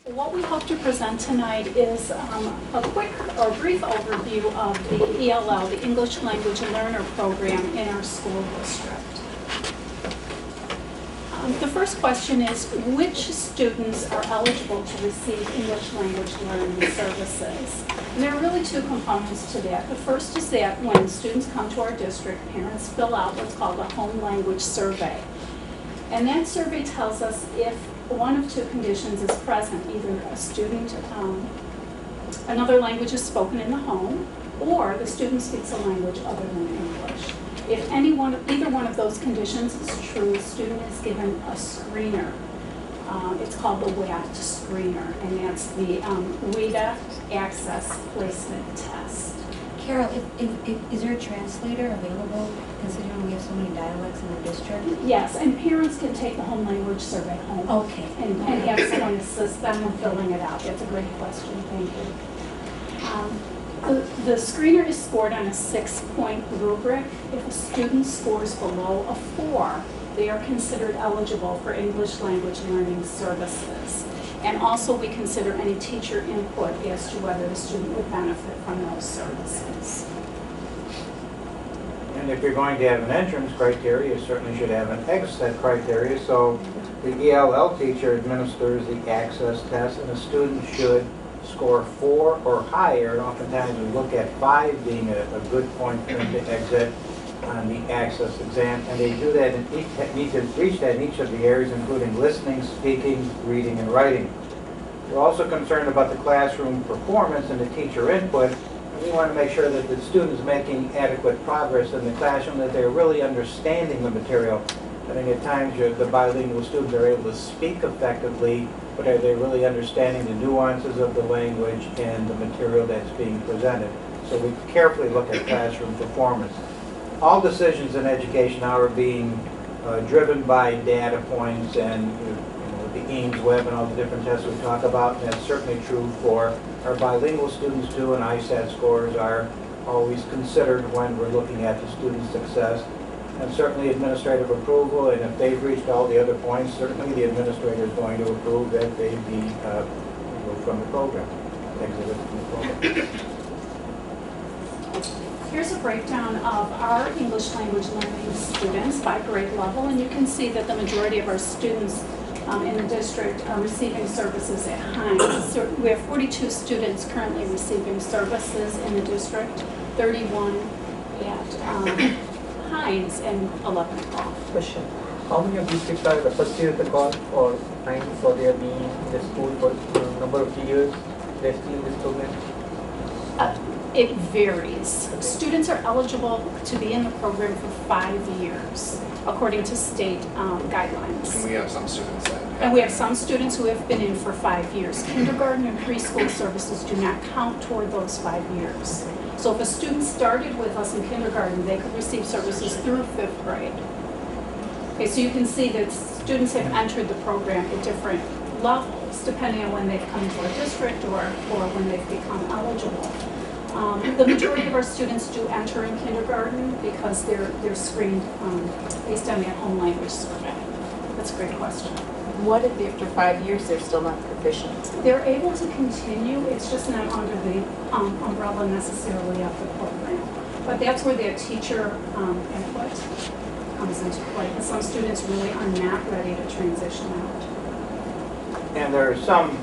What we hope to present tonight is a quick or brief overview of the ELL, the English Language Learner Program in our school district. The first question is, which students are eligible to receive English language learning services? And there are really two components to that. The first is that when students come to our district, parents fill out what's called a home language survey. And that survey tells us if one of two conditions is present, either a student, another language is spoken in the home, or the student speaks a language other than English. If either one of those conditions is true, the student is given a screener. It's called the WAT screener, and that's the WIDA Access Placement Test. Carol, is there a translator available, considering we have so many dialects in the district? Yes, and parents can take the home language survey home. Okay. And have someone assist them in filling it out. That's a great question, thank you. The screener is scored on a 6-point rubric. If a student scores below a 4, they are considered eligible for English language learning services. And also we consider any teacher input as to whether the student would benefit from those services. And if you're going to have an entrance criteria, you certainly should have an exit criteria. So the ELL teacher administers the access test, and a student should score 4 or higher, and oftentimes we look at 5 being a good point for them to exit on the access exam, and they do that and need to reach that in each of the areas, including listening, speaking, reading, and writing. We're also concerned about the classroom performance and the teacher input, and we want to make sure that the student is making adequate progress in the classroom, that they're really understanding the material. I think at times the bilingual students are able to speak effectively, but are they really understanding the nuances of the language and the material that's being presented? So we carefully look at classroom performance. All decisions in education now are being driven by data points and the Ames Web and all the different tests we talk about. And that's certainly true for our bilingual students too, and ISAT scores are always considered when we're looking at the student's success. And certainly administrative approval, and if they've reached all the other points, certainly the administrator is going to approve that they be removed from the program, exited from the program. Here's a breakdown of our English language learning students by grade level, and you can see that the majority of our students in the district are receiving services at Hines. So we have 42 students currently receiving services in the district, 31 at Hines and 11 at Gulf. Question. How many of these kids are the first year at the Gulf or Hines, or they have been in the school for a number of years? They're still in this program? It varies. Students are eligible to be in the program for 5 years, according to state guidelines. And we have some students that And we have some students who have been in for 5 years. Kindergarten and preschool services do not count toward those 5 years. So if a student started with us in kindergarten, they could receive services through 5th grade. Okay, so you can see that students have entered the program at different levels, depending on when they've come into our district or when they've become eligible. The majority of our students do enter in kindergarten because they're screened based on that home language survey. That's a great question. What if after 5 years they're still not proficient? They're able to continue, it's just not under the umbrella necessarily of the program. But that's where their teacher input comes into play. And some students really are not ready to transition out. And there are some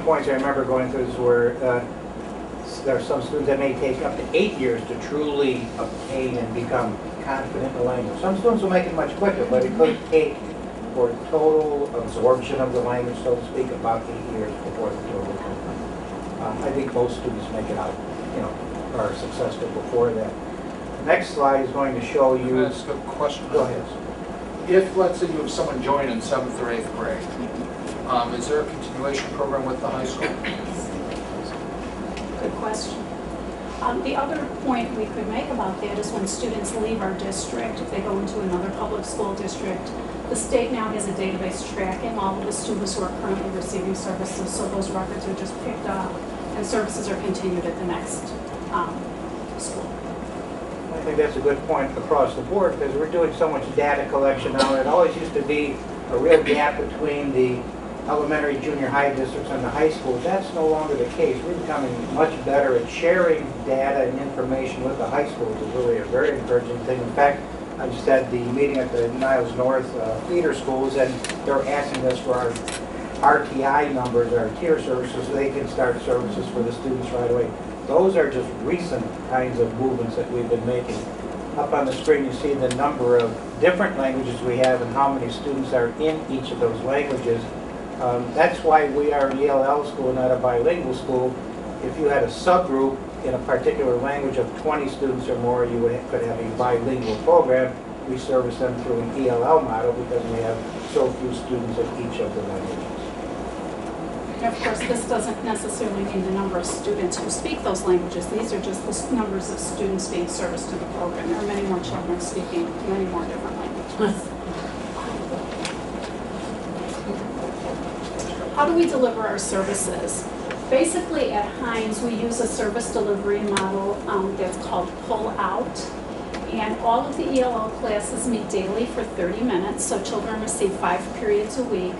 points I remember going through this where there are some students that may take up to 8 years to truly obtain and become confident in the language. Some students will make it much quicker, but it could take for total absorption of the language, so to speak, about 8 years before the total comes. I think most students make it out, are successful before that. The next slide is going to show you. Can I ask a question? Go ahead. If, let's say, you have someone join in 7th or 8th grade, is there a continuation program with the high school? Good question. The other point we could make about that is when students leave our district, if they go into another public school district, the state now has a database tracking all of the students who are currently receiving services, so those records are just picked up and services are continued at the next school. I think that's a good point across the board because we're doing so much data collection now. It always used to be a real gap between the elementary, junior high districts and the high schools, that's no longer the case. We're becoming much better at sharing data and information with the high schools. It's really a very encouraging thing. In fact, I just had the meeting at the Niles North feeder schools, and they're asking us for our RTI numbers, our tier services, so they can start services for the students right away. Those are just recent kinds of movements that we've been making. Up on the screen, you see the number of different languages we have and how many students are in each of those languages. That's why we are an ELL school, not a bilingual school. If you had a subgroup in a particular language of 20 students or more, you could have a bilingual program. We service them through an ELL model because we have so few students in each of the languages. Of course, this doesn't necessarily mean the number of students who speak those languages. These are just the numbers of students being serviced in the program. There are many more children speaking many more different languages. How do we deliver our services? Basically, at Hines, we use a service delivery model that's called Pull Out. And all of the ELL classes meet daily for 30 minutes, so children receive 5 periods a week,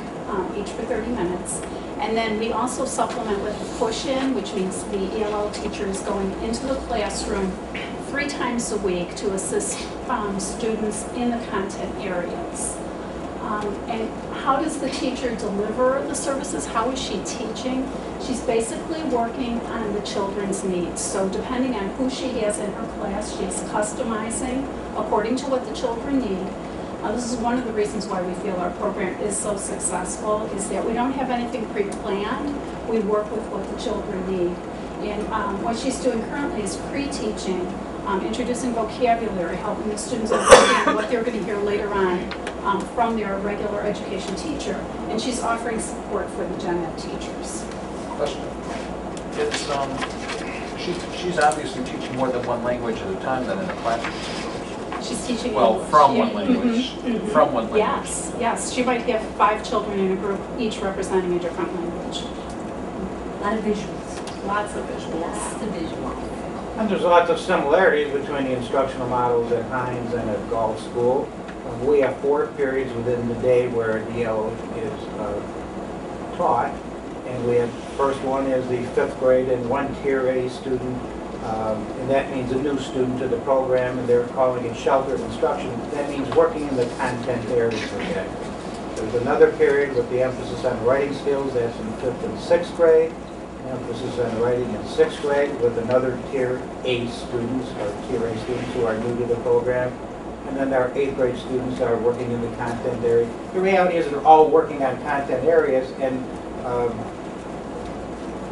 each for 30 minutes. And then we also supplement with a push-in, which means the ELL teacher is going into the classroom 3 times a week to assist students in the content areas. And how does the teacher deliver the services? How is she teaching? She's basically working on the children's needs. So depending on who she has in her class, she's customizing according to what the children need. This is one of the reasons why we feel our program is so successful, is that we don't have anything pre-planned. We work with what the children need. And what she's doing currently is pre-teaching, introducing vocabulary, helping the students understand what they're going to hear later on from their regular education teacher. And she's offering support for the gen ed teachers. Question. She's obviously teaching more than one language at a time than in a classroom. She's teaching Well, English. from Yeah. one language. From one language. Yes, yes. She might have 5 children in a group, each representing a different language. A lot of visuals. Lots of visuals. Lots of visuals. And there's lots of similarities between the instructional models at Hines and at Galt School. We have 4 periods within the day where EL is taught. And we have, first one is the 5th grade and 1 tier A student. And that means a new student to the program, and they're calling it sheltered instruction. That means working in the content areas of that. There's another period with the emphasis on writing skills. That's in 5th and 6th grade. Emphasis on writing in 6th grade with another tier A students, or tier A students who are new to the program. And then our 8th grade students are working in the content area. The reality is they're all working on content areas, and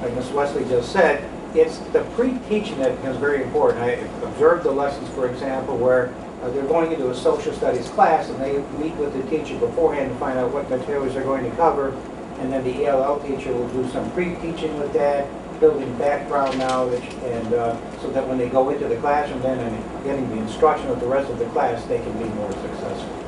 like Ms. Westley just said, it's the pre-teaching that becomes very important. I observed the lessons, for example, where they're going into a social studies class and they meet with the teacher beforehand to find out what materials they're going to cover, and then the ELL teacher will do some pre-teaching with that, building background knowledge, and so that when they go into the classroom then and getting the instruction with the rest of the class, they can be more successful.